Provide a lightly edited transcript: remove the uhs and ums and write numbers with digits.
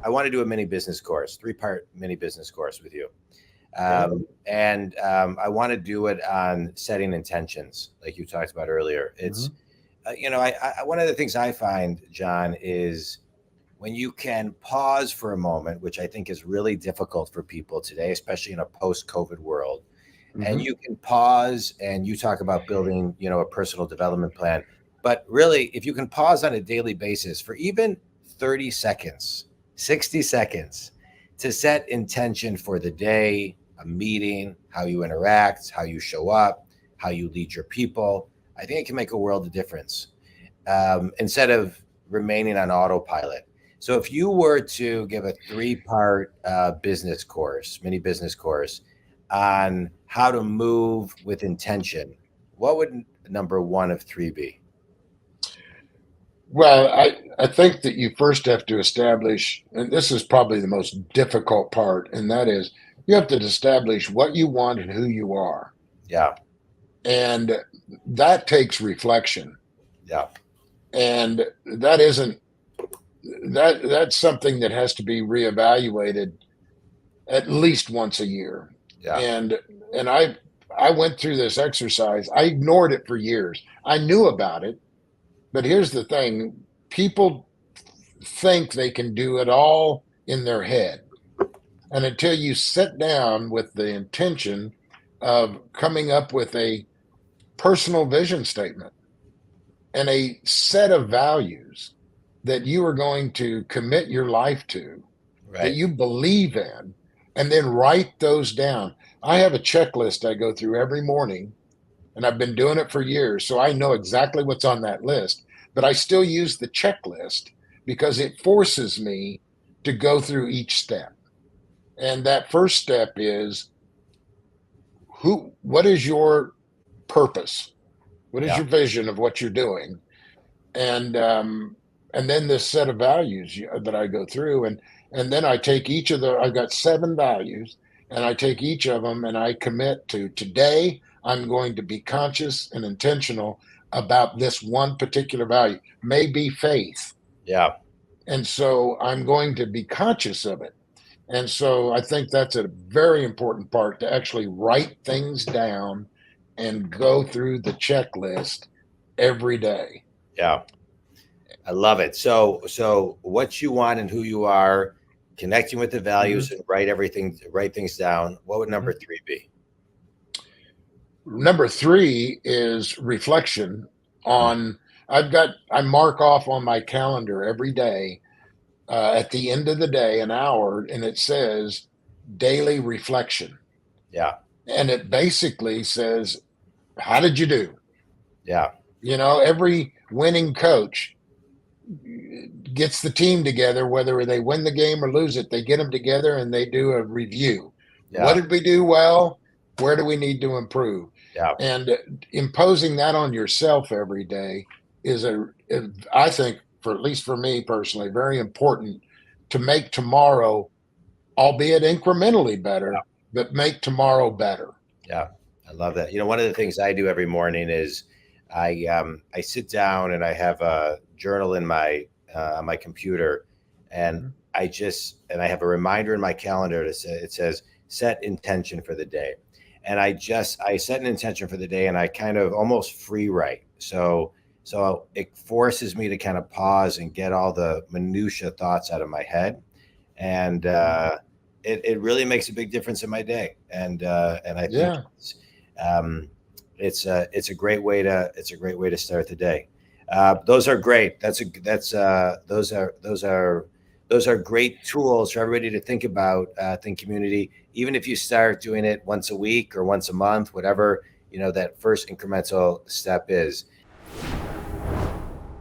I want to do a mini business course, 3-part mini business course with you. I want to do it on setting intentions, like you talked about earlier. It's, one of the things I find, Jon, is when you can pause for a moment, which I think is really difficult for people today, especially in a post-COVID world. And you can pause, and you talk about building, a personal development plan. But really, if you can pause on a daily basis for even 30 seconds, 60 seconds to set intention for the day, a meeting, how you interact, how you show up, how you lead your people, I think it can make a world of difference, instead of remaining on autopilot. So if you were to give a 3-part business course, mini business course on how to move with intention, what would number 1 of 3 be? Well, I think that you first have to establish, and this is probably the most difficult part, and that is you have to establish what you want and who you are. Yeah. And that takes reflection. Yeah. And that's something that has to be reevaluated at least once a year. Yeah. And I went through this exercise. I ignored it for years. I knew about it, but here's the thing. People think they can do it all in their head. And until you sit down with the intention of coming up with a personal vision statement and a set of values that you are going to commit your life to, that you believe in, and then write those down. I have a checklist I go through every morning, and I've been doing it for years, so I know exactly what's on that list, but I still use the checklist because it forces me to go through each step. And that first step is what is your purpose? What is your vision of what you're doing? And then this set of values that I go through, and then I take each of I've got 7 values, and I take each of them and I commit to today. I'm going to be conscious and intentional about this one particular value, maybe faith. Yeah. And so I'm going to be conscious of it. And so I think that's a very important part, to actually write things down and go through the checklist every day. Yeah. I love it. So what you want and who you are, connecting with the values, and write things down. What would number 3 be? Number 3 is reflection on, I mark off on my calendar every day, at the end of the day, an hour, and it says daily reflection. Yeah. And it basically says, how did you do? Yeah. Every winning coach gets the team together, whether they win the game or lose it, they get them together and they do a review. Yeah. What did we do well? Where do we need to improve? Yeah. And imposing that on yourself every day is I think, at least for me personally, very important to make tomorrow, albeit incrementally better, but make tomorrow better. Yeah. I love that. One of the things I do every morning is I sit down and I have a journal in my on my computer, and I have a reminder in my calendar it says set intention for the day, and I set an intention for the day, and I kind of almost free write. So it forces me to kind of pause and get all the minutia thoughts out of my head, and it really makes a big difference in my day. And I think it's a great way to start the day. Those are great. Those are great tools for everybody to think about. Think community. Even if you start doing it once a week or once a month, whatever that first incremental step is.